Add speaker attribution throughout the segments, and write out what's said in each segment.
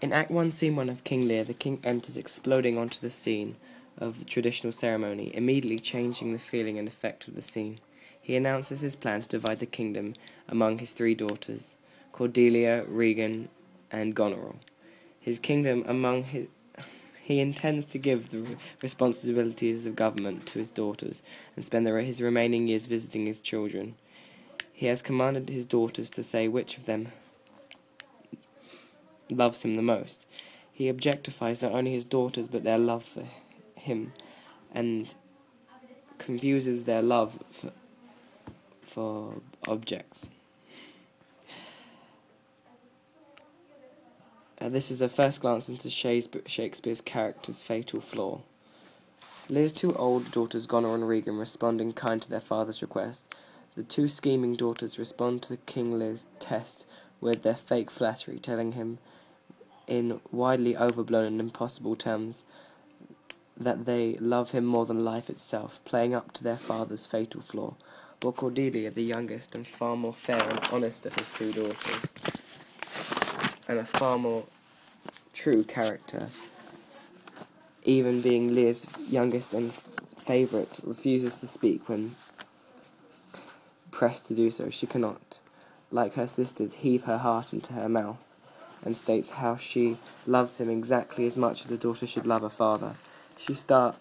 Speaker 1: In Act 1, Scene 1 of King Lear, the king enters exploding onto the scene of the traditional ceremony, immediately changing the feeling and effect of the scene. He announces his plan to divide the kingdom among his 3 daughters, Cordelia, Regan, and Goneril. His kingdom among his... He intends to give the responsibilities of government to his daughters and spend his remaining years visiting his children. He has commanded his daughters to say which of them loves him the most. He objectifies not only his daughters but their love for him, and confuses their love for objects. This is a first glance into Shakespeare's character's fatal flaw. Lear's 2 older daughters, Goneril and Regan, respond in kind to their father's request. The 2 scheming daughters respond to King Lear's test with their fake flattery, telling him in widely overblown and impossible terms that they love him more than life itself, playing up to their father's fatal flaw, while Cordelia, the youngest and far more fair and honest of his 2 daughters, and a far more true character, even being Lear's youngest and favourite, refuses to speak when pressed to do so. She cannot, like her sisters, heave her heart into her mouth, and states how she loves him exactly as much as a daughter should love a father. She states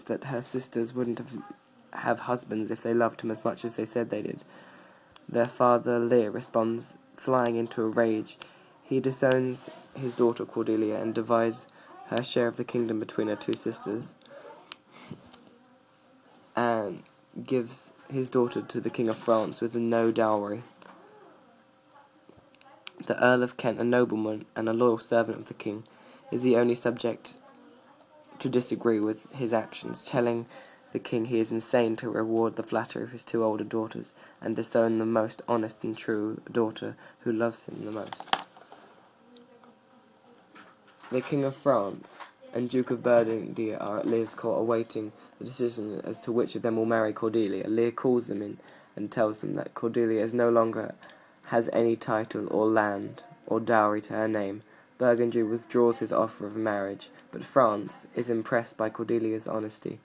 Speaker 1: that her sisters wouldn't have husbands if they loved him as much as they said they did. Their father, Lear, responds, flying into a rage. He disowns his daughter Cordelia and divides her share of the kingdom between her 2 sisters, and gives his daughter to the King of France with no dowry. The Earl of Kent, a nobleman and a loyal servant of the king, is the only subject to disagree with his actions, telling the king he is insane to reward the flattery of his 2 older daughters and disown the most honest and true daughter who loves him the most. The King of France and Duke of Burgundy are at Lear's court awaiting the decision as to which of them will marry Cordelia. Lear calls them in and tells them that Cordelia is no longer has any title or land or dowry to her name. Burgundy withdraws his offer of marriage, but France is impressed by Cordelia's honesty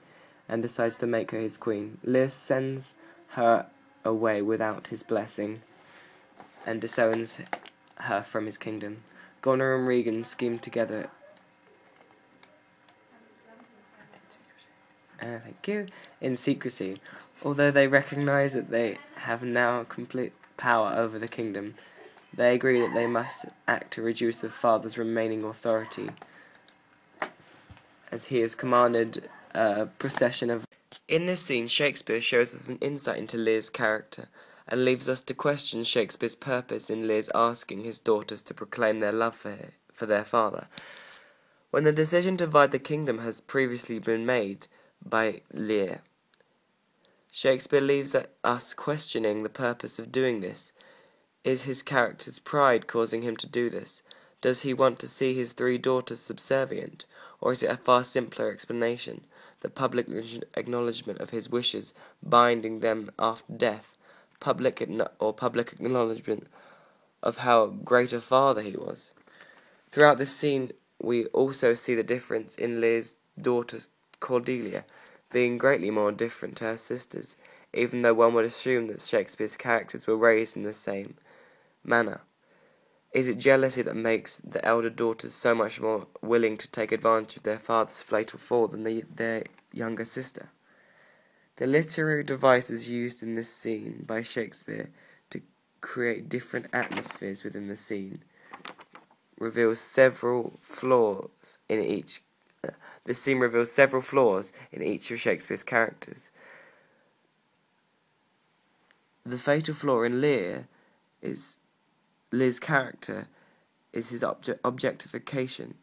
Speaker 1: and decides to make her his queen. Lear sends her away without his blessing and disowns her from his kingdom. Goneril and Regan scheme together in secrecy, although they recognise that they have now complete power over the kingdom. They agree that they must act to reduce the father's remaining authority, as he has commanded a procession of... In this scene, Shakespeare shows us an insight into Lear's character, and leaves us to question Shakespeare's purpose in Lear's asking his daughters to proclaim their love for their father. When the decision to divide the kingdom has previously been made by Lear, Shakespeare leaves us questioning the purpose of doing this. Is his character's pride causing him to do this? Does he want to see his 3 daughters subservient? Or is it a far simpler explanation, the public acknowledgement of his wishes binding them after death, public acknowledgement of how great a father he was? Throughout this scene, we also see the difference in Lear's daughter Cordelia, being greatly more different to her sisters, even though one would assume that Shakespeare's characters were raised in the same manner. Is it jealousy that makes the elder daughters so much more willing to take advantage of their father's fatal flaw than their younger sister? The literary devices used in this scene by Shakespeare to create different atmospheres within the scene reveals several flaws in each. This scene reveals several flaws in each of Shakespeare's characters. The fatal flaw in Lear's character is his objectification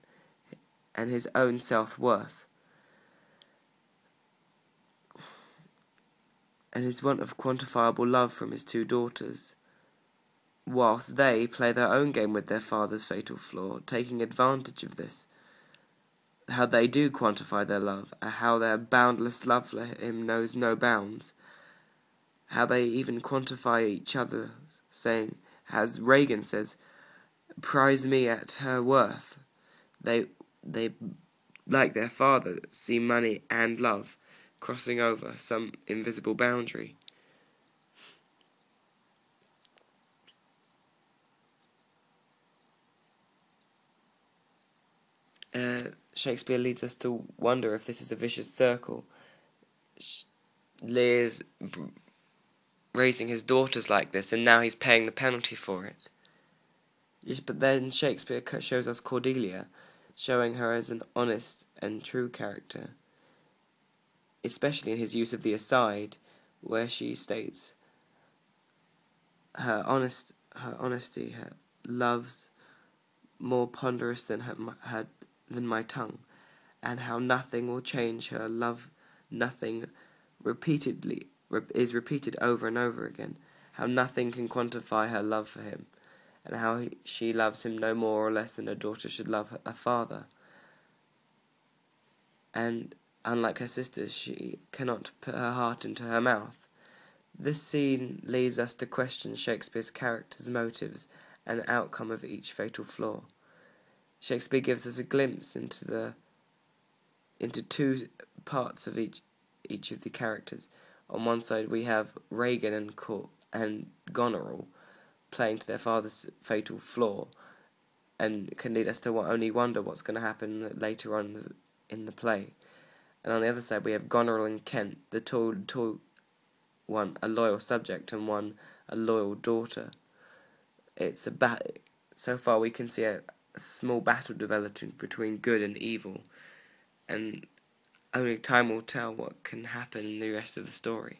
Speaker 1: and his own self-worth, and his want of quantifiable love from his 2 daughters, whilst they play their own game with their father's fatal flaw, taking advantage of this. How they do quantify their love, how their boundless love for him knows no bounds, how they even quantify each other, saying, as Regan says, prize me at her worth. They, like their father, see money and love crossing over some invisible boundary. Shakespeare leads us to wonder if this is a vicious circle. Lear's raising his daughters like this, and now he's paying the penalty for it. Yes, but then Shakespeare shows us Cordelia, showing her as an honest and true character, especially in his use of the aside, where she states her honesty, her love's more ponderous than than my tongue, and how nothing will change her love. Nothing is repeated over and over again. How nothing can quantify her love for him, and how she loves him no more or less than a daughter should love a father. And unlike her sisters, she cannot put her heart into her mouth. This scene leads us to question Shakespeare's character's motives and the outcome of each fatal flaw. Shakespeare gives us a glimpse into two parts of each of the characters. On one side we have Regan and Goneril playing to their father's fatal flaw, and can lead us to only wonder what's going to happen later on in the play. And on the other side we have Goneril and Kent, the tall one a loyal subject and one a loyal daughter. It's so far we can see a small battle developing between good and evil, and only time will tell what can happen in the rest of the story.